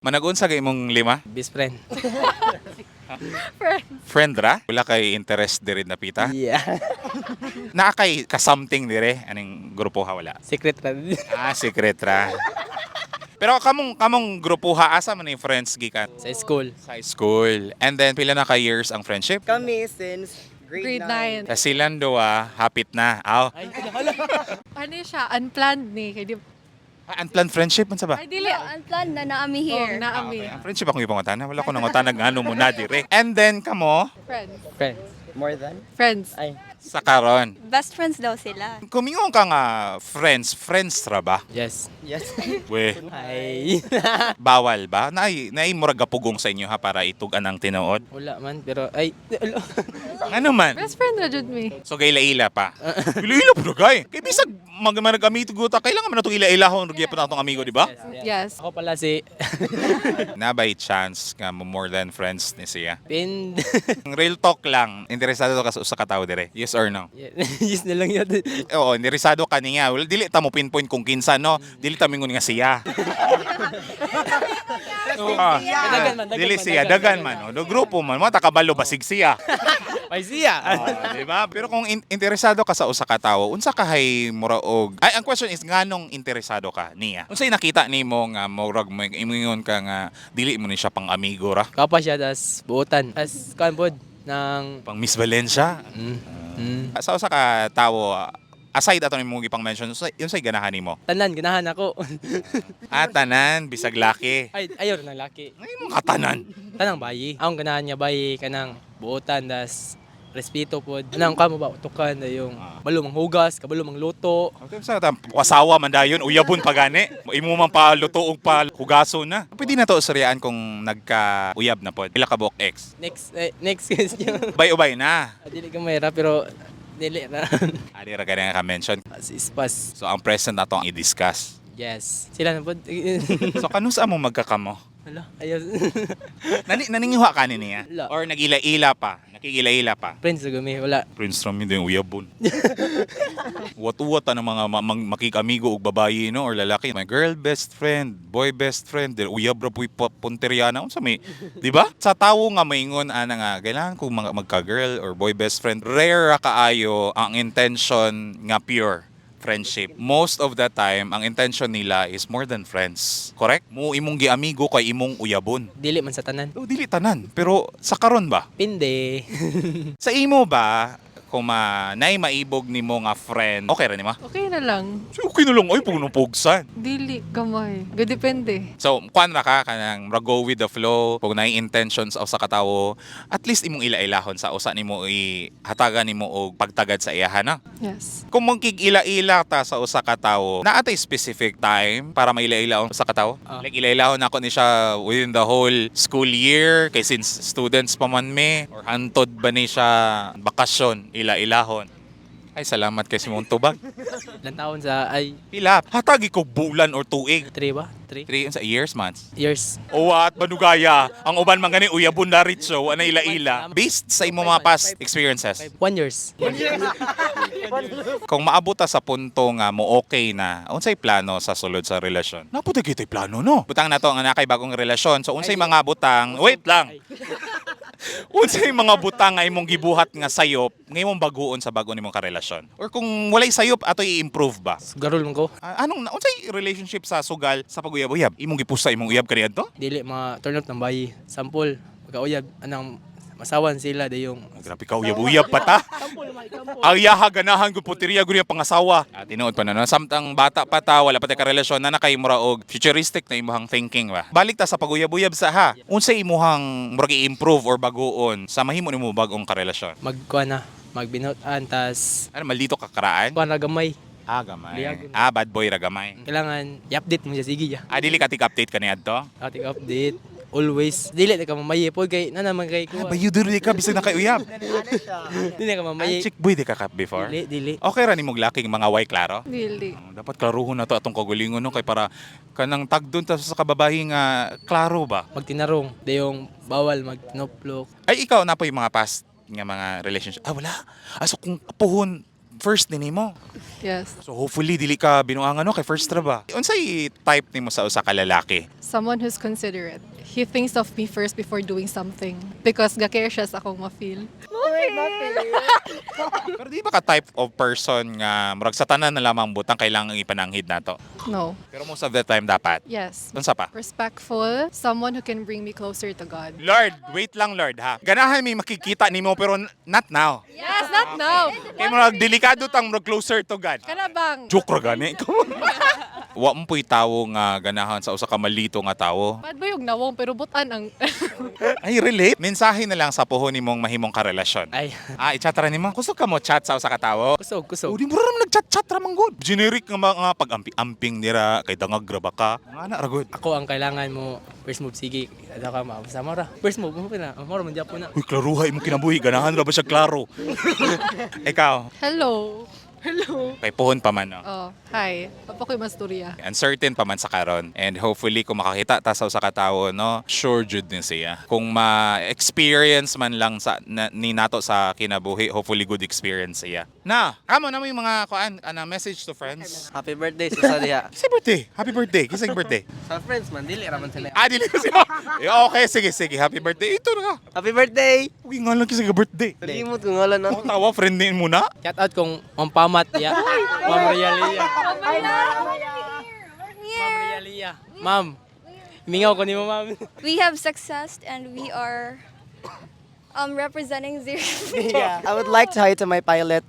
Managon sa imong lima? Best friend. Friend ra? Wala kay interest diri na pita? Yeah. Naa kay ka-something dire? Aning grupo ha wala? Secret ra. Secret ra. Pero kamong grupo ha asa man yung friends gikan? Sa school. Sa school. And then pila na ka years ang friendship? Kami since grade 9. 9. Sa silang duwa, hapit na. Aw. Ano siya? Unplanned ni. Kaya di... Unplanned friendship man sa ba? Ay, dili. Unplanned na naami here. Naami. Ang friendship akong ipangutana. Wala ko nangutana ng ano mo na dire. And then kamo, Friends. Friend. More than? Friends. Ay. sa karon. Best friends daw sila. Kumingon ka nga friends ra ba? Yes. Yes. We, Ay. bawal ba? Naay murag gapugong sa inyo ha para itugan ang tinuod. Wala man pero ay. Ano man? Best friend na jud me. So ila pa. Ila pa kay. Kay bisag magamitu guta kailangan man natong ila-ilahon gyapon natong amigo, di ba? Yes. Ako pala si Na by chance nga mo more than friends ni siya. Pin. Real talk lang. Interesado ka sa usa ka tawo dire? Yes or no? Yes na lang yun. Oo, interesado ka niya. Well, dili ta mo pinpoint kung kinsa no. Dili ta mingon nga siya. Dagan man, Dili siya, dagan man. No, grupo man, mo takabalo basig siya. Ay siya. Di ba? Pero kung interesado ka sa usa ka tawo, unsa ka hay muraog? Ay, ang question is nganong interesado ka niya? Unsay nakita nimo nga murag mo imingon ka nga dili mo ni siya pang amigo ra? Kapa siya das buutan. As kanpod ng Pang Miss Valencia? Sa usa ka tawo, aside ato nimo gipang mention, unsay ganahan nimo? tanan ganahan ako. Tanan, bisag laki. Ay ayor ng laki. Ngayon mga tanan. Tanang bayi. Ang ganahan niya bayi kanang buutan das respeto pod. Anang kamo ba utukan na yung balo manghugas, kabalo mangluto. Sa kasawa man dayon, uyabon pa gani. Imo man pa luto og pa hugaso na. Pwede na to usaryaan kung nagka-uyab na pod. Pila ka buok ex? Next question. Ubay-ubay na. Dili ka mayra pero dili ra. Adi ra gani nga ka-mention. Si Spas. So ang present na to ang i-discuss. Yes. Sila na pod. So kanusa mo magkakamo? Hala, ayos. Naningiwa ka ni niya? Wala. Or nagila-ila pa? Nakigila-ila pa? Friends na gumi, wala. Prince Rami din uyabon. Uwat-uwat ang mga makikamigo og babayi no or lalaki. My girl best friend, boy best friend, del uyab ra puy punteriana unsa may, di ba? Sa tawo nga maingon ana nga kailangan ko magka-girl or boy best friend. Rare ra kaayo ang intention nga pure friendship. Most of the time, ang intention nila is more than friends. Correct? Mo imong giamigo kay imong uyabon. Dili man sa tanan. O dili tanan, pero sa karon ba? Pinde. Sa imo ba kung naay maibog nimo nga friend, okay ra nimo? Okay na lang. So, okay na lang ay pugsan. Dili gamay. Depende. So, kuan ra ka kanang go with the flow, kung naay intentions sa katawo, at least imong ila-ilahon sa usa nimo ihatagan nimo og pagtagad sa iyahan na. Yes. Kung mong ila-ila ta sa usa ka tawo, naatay specific time para maila-ilahon sa katawo? Like ila-ilahon nako ni siya within the whole school year kay since students pa man me or hantod ba ni siya bakasyon ila-ilahon. Ay salamat kay simong tubag. Ilang taon sa ay Pila, hatagi ko bulan or tuig. 3 ba? 3 3 sa years, months. years. O at manugaya, ang uban man gani uyabon na ritso, ana ila-ila. Based sa imong mga past experiences, 1 years. kung maabot ta sa punto nga mo okay na, unsay plano sa sulod sa relasyon? Naputi kitay plano no. Butang na to nga nakay bagong relasyon. So unsay mga butang? Wait lang. Unsay mga butang nga imong gibuhat nga sayop nga imong baguon sa bago nimong karelasyon? Or kung walay sayop ato i-improve ba? Garol man ko. Anong unsay relationship sa sugal sa pag-uyab-uyab? Imong gipusa imong uyab kaniadto? Dili mga turn out ng bayi. Sample, pagkauyab anang masawan sila dayong Grabe ka, uyab-uyab pa ta. Ang yaha ganahan ko puteriya guri ang pangasawa. Tinuod pa na no. Samtang bata pa ta, wala pa ta karelasyon na nakay mura og futuristic na imong thinking ba. Balik ta sa pag-uyab-uyab sa ha. Unsay imong murag i-improve or baguon sa mahimo nimo bagong karelasyon? magkuha na, magbinutan tas Ano maldito ka karaan? kuha na gamay. Gamay. Liyagon. Bad boy ra gamay. Kailangan i-update mo siya sige ya. Dili ka tig-update kaniadto? Ating update always. Dili na ka mamaye po kay na naman kay ko. Bayu diri ka bisag na kay uyab. Dili na ka mamaye. Chick boy di ka before? Dili. Okay ra nimong laking mga way klaro? Dili. Dapat klaruhon na to atong kagalingon no kay para kanang tagdon ta sa kababayi nga klaro ba. Magtinarong dayong bawal magtinoplok. Ay ikaw na po yung mga past nga mga relationship. Wala. So kung apuhon first ni mo. Yes. So hopefully dili ka binuang kay first ra ba? Unsay type nimo sa usa ka lalaki? Someone who's considerate. He thinks of me first before doing something. Because gakare siya sa akong ma-feel. Pero di ba ka type of person nga murag sa tanan na lamang butang kailangang ipananghid nato? No. Pero most of the time dapat. Yes. Unsa pa? Respectful. Someone who can bring me closer to God. Lord, wait lang Lord ha. Ganahan may makikita nimo pero not now. Yes, not now. Kay murag delikado tang murag closer to God. Kana bang? Joke ra gani. Wa mo puy tawo nga ganahan sa usa ka malito nga tawo. Bad ba yung nawong pero butan ang... Ay relate. Mensahe na lang sa puho nimong mahimong karelasyon. Ay, I-chat ra nimo. Kusog ka mo chat sa usa ka tawo. kusog, O kusog. di mo ram nag-chat-chat ra man good. Generic nga mga pag-amping nira kay dangag ra ba ka. Nga na ra good. Ako ang kailangan mo, first move, sige, ada ka maapasama ra. First move, mo na, amara man dyan po na. Uy, klaruhay mo kinabuhi. Ganahan ra ba siya klaro? Ikaw, Hello. Hello. kay puhon pa man, no? Oh, hi. Papa ko yung masturya. Uncertain pa man sa karon. And hopefully, kung makakita ta sa usa ka tawo, no, sure jud din siya. Kung ma-experience man lang ni nato sa kinabuhi, hopefully good experience siya. Na, kamo na mo yung mga message to friends. Happy birthday sa diha. Kasi birthday. Happy birthday. Kasi birthday. Sa friends man, dili raman sila. Dili ko siya. Okay, sige. Happy birthday. Ito na ka. Happy birthday! Uy, nga lang kasi ka birthday. Nalimot ko ngalan na. Ako tawa, friend din muna. Shout out kung Pamat ya. Ma'am Realia. Ma'am Realia. Ma'am, himingaw ko ni mo, ma'am. We have success and we are representing zero. I would like to hi to my pilot.